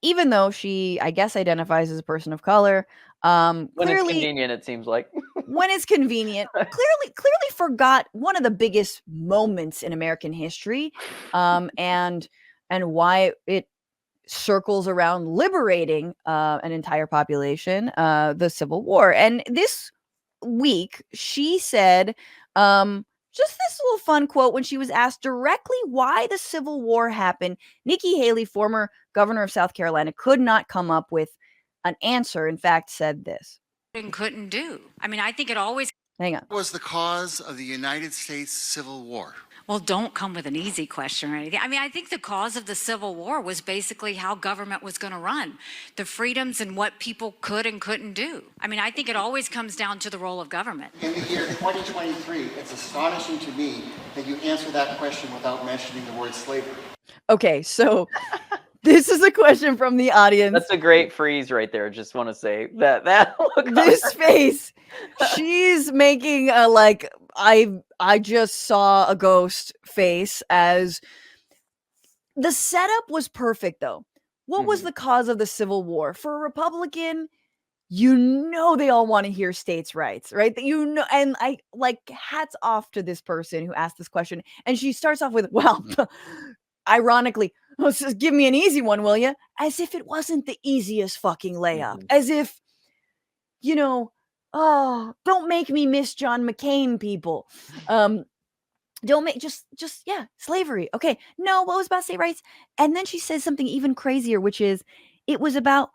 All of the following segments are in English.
even though she, I guess, identifies as a person of color. When it's Clearly, convenient, it seems like. when it's convenient, clearly forgot one of the biggest moments in American history, and why it circles around liberating an entire population, the Civil War. And this week, she said, just this little fun quote when she was asked directly why the Civil War happened. Nikki Haley, former governor of South Carolina, could not come up with an answer. In fact, said this. And couldn't do. I mean, I think it always. Hang on. What was the cause of the United States Civil War? Well, don't come with an easy question or anything. I mean, I think the cause of the Civil War was basically how government was going to run, the freedoms and what people could and couldn't do. I mean, I think it always comes down to the role of government. In the year 2023, it's astonishing to me that you answer that question without mentioning the word slavery. Okay, so this is a question from the audience. That's a great freeze right there. Just want to say that look on This her face, she's making a like I just saw a ghost face. As the setup was perfect though. What was the cause of the Civil War? For a Republican, you know they all want to hear states' rights, right? That you know, and I like hats off to this person who asked this question. And she starts off with, well, ironically, just give me an easy one, will you? As if it wasn't the easiest fucking layup. As if, you know, oh, don't make me miss John McCain, people. Don't make just yeah, slavery. Okay. No, what was about state rights? And then she says something even crazier, which is it was about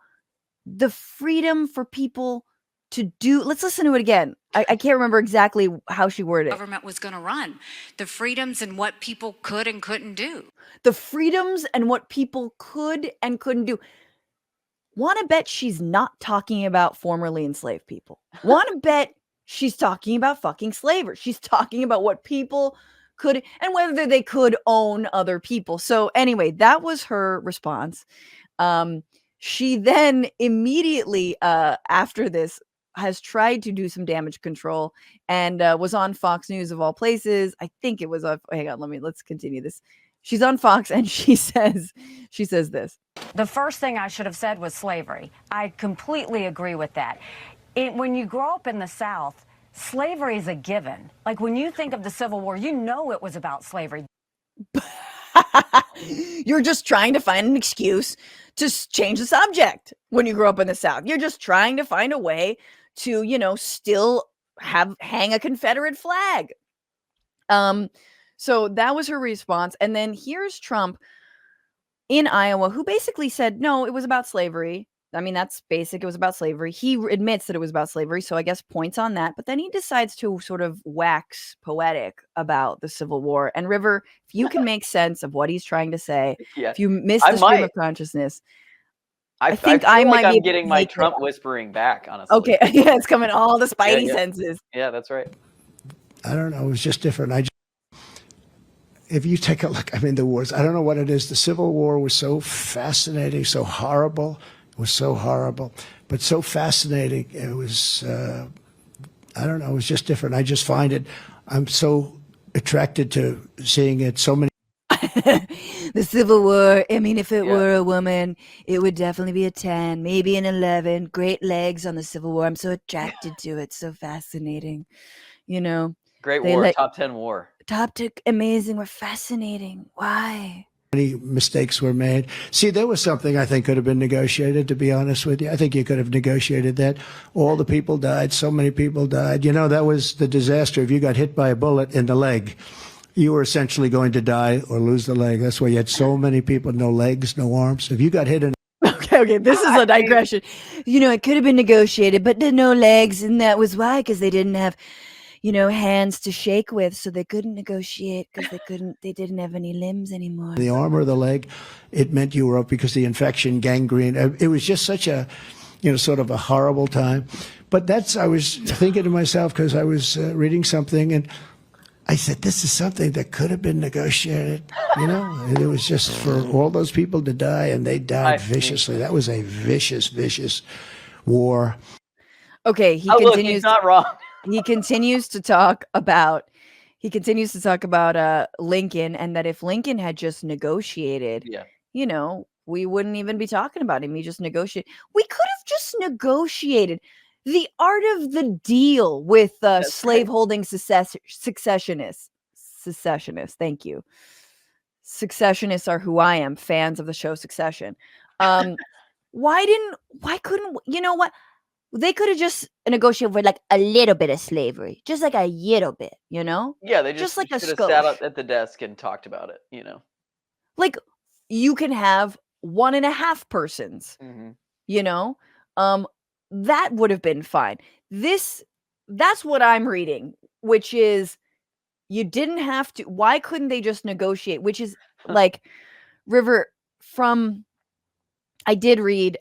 the freedom for people to do. Let's listen to it again. I can't remember exactly how she worded it. Government was going to run, the freedoms and what people could and couldn't do. The freedoms and what people could and couldn't do. Want to bet she's not talking about formerly enslaved people. Want to bet she's talking about fucking slavery. She's talking about what people could and whether they could own other people. So anyway, that was her response. She then immediately after this has tried to do some damage control and was on Fox News of all places. I think it was hang on, let's continue this. She's on Fox and she says this. The first thing I should have said was slavery. I completely agree with that. When you grow up in the South, slavery is a given. Like when you think of the Civil War, you know it was about slavery. You're just trying to find an excuse to change the subject when you grow up in the South. You're just trying to find a way to, still hang a Confederate flag. So that was her response. And then here's Trump in Iowa, who basically said, no, it was about slavery. I mean, that's basic. It was about slavery. He admits that it was about slavery. So I guess points on that. But then he decides to sort of wax poetic about the Civil War. And River, if you can make sense of what he's trying to say, if you miss the stream of consciousness, I think I might be getting my Trump whispering back, honestly. Okay. Yeah, it's coming all the spidey senses. Yeah, that's right. I don't know. It was just different. If you take a look, the wars, I don't know what it is. The Civil War was so fascinating, so horrible. It was so horrible, but so fascinating. It was, I don't know. It was just different. I just find it, I'm so attracted to seeing it so many. The Civil War, if it were a woman, it would definitely be a 10, maybe an 11. Great legs on the Civil War. I'm so attracted to it. So fascinating. Great war, top 10 war. Top 10, amazing. We're fascinating. Why? Many mistakes were made. See, there was something I think could have been negotiated, to be honest with you. I think you could have negotiated that. All the people died. So many people died. That was the disaster. If you got hit by a bullet in the leg, you were essentially going to die or lose the leg. That's why you had so many people, no legs, no arms. If you got hit in Okay, this is a digression. It could have been negotiated, but no legs, and that was why, because they didn't have hands to shake with, so they couldn't negotiate because they didn't have any limbs anymore. The arm or the leg, it meant you were up because the infection, gangrene. It was just such a, sort of a horrible time. But I was thinking to myself, because I was reading something, and I said, this is something that could have been negotiated, and it was just for all those people to die, and they died viciously. That was a vicious, vicious war. Okay, he continues. Look, he's not wrong. He continues to talk about Lincoln, and that if Lincoln had just negotiated, we wouldn't even be talking about him. He just negotiated. We could have just negotiated the art of the deal with slaveholding secessionists. Secessionists, thank you. Successionists are who I am, fans of the show Succession. Why couldn't, you know what? They could have just negotiated for like a little bit of slavery, just like a little bit, you know? Yeah, they just like a should have sat up skosh. at the desk and talked about it, you know. Like you can have 1.5 persons, Mhm. you know? That would have been fine. That's what I'm reading, which is you didn't have to. Why couldn't they just negotiate? Which is like River from. I did read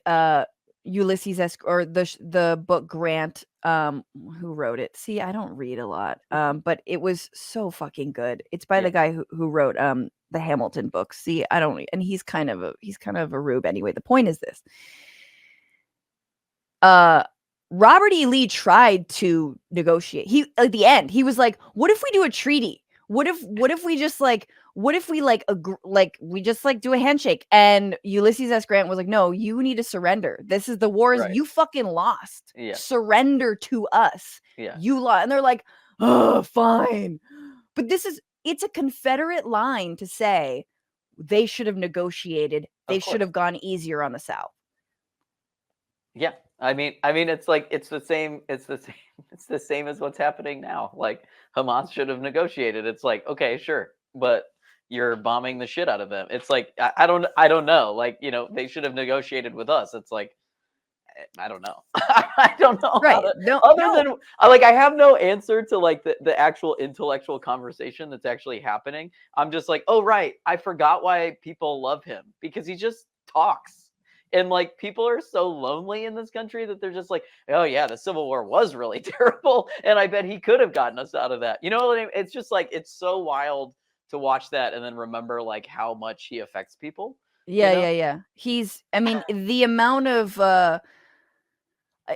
Ulysses S. or the book Grant. Who wrote it? See, I don't read a lot. But it was so fucking good. It's by the guy who wrote the Hamilton books. See, I don't, and he's kind of a rube anyway. The point is this. Robert E. Lee tried to negotiate. He at the end, he was like, "What if we do a treaty? What if we just like we just like do a handshake?" And Ulysses S. Grant was like, "No, you need to surrender. This is the wars Right. you fucking lost. Yeah. Surrender to us. Yeah. You lost." And they're like, "Oh, fine." But it's a Confederate line to say they should have negotiated. They should have gone easier on the South. Yeah. I mean, it's like it's the same it's the same as what's happening now. Like Hamas should have negotiated. It's like, okay, sure, but you're bombing the shit out of them. It's like I don't know. Like, you know, they should have negotiated with us. It's like I don't know. I don't know. Right. Than like I have no answer to like the actual intellectual conversation that's actually happening. I'm just like, oh right, I forgot why people love him, because he just talks. And like people are so lonely in this country that they're just like, oh yeah, the Civil War was really terrible, and I bet he could have gotten us out of that. You know what I mean? It's just like it's so wild to watch that and then remember like how much he affects people. Yeah, you know? yeah. I mean, the amount of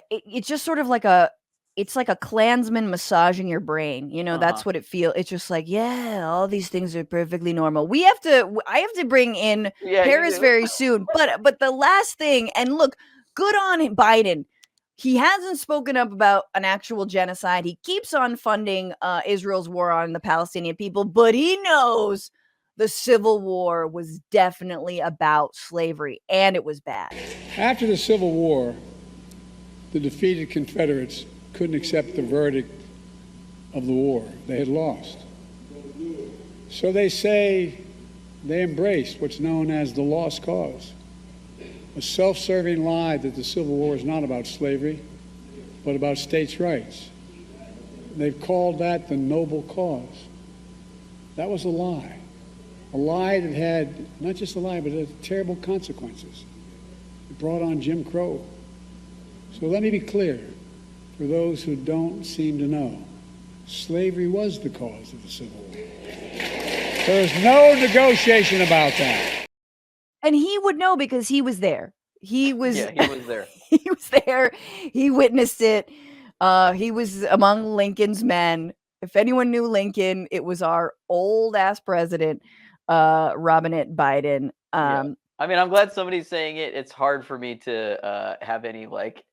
it's just sort of like it's like a Klansman massaging your brain. You know, that's what it feels. It's just like, yeah, all these things are perfectly normal. I have to bring in Paris very soon. But the last thing, and look, good on Biden. He hasn't spoken up about an actual genocide. He keeps on funding Israel's war on the Palestinian people, but he knows the Civil War was definitely about slavery, and it was bad. After the Civil War, the defeated Confederates couldn't accept the verdict of the war. They had lost. So they say they embraced what's known as the lost cause, a self-serving lie that the Civil War is not about slavery, but about states' rights. They've called that the noble cause. That was a lie that had, not just a lie, but it had terrible consequences. It brought on Jim Crow. So let me be clear, for those who don't seem to know, slavery was the cause of the Civil War. There's no negotiation about that. And he would know because he was there. He was Yeah, he was there. He was there. He witnessed it. He was among Lincoln's men. If anyone knew Lincoln, it was our old ass president, Robinette Biden. I mean, I'm glad somebody's saying it. It's hard for me to have any like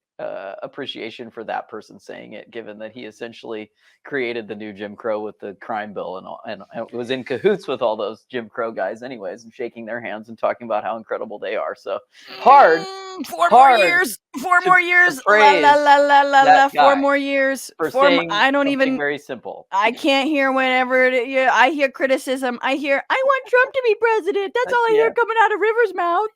appreciation for that person saying it, given that he essentially created the new Jim Crow with the crime bill and all, and was in cahoots with all those Jim Crow guys anyways, and shaking their hands and talking about how incredible they are. So hard. 4 more years. 4 more years. La la la la la la. 4 more years. For saying I don't even. Very simple. I can't hear whenever I hear criticism. I want Trump to be president. That's all I hear coming out of River's mouth.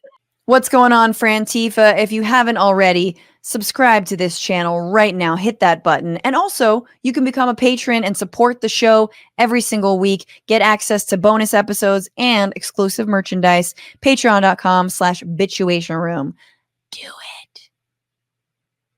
What's going on, Frantifa? If you haven't already, subscribe to this channel right now. Hit that button. And also, you can become a patron and support the show every single week. Get access to bonus episodes and exclusive merchandise. Patreon.com/bitchuationroom. Do it.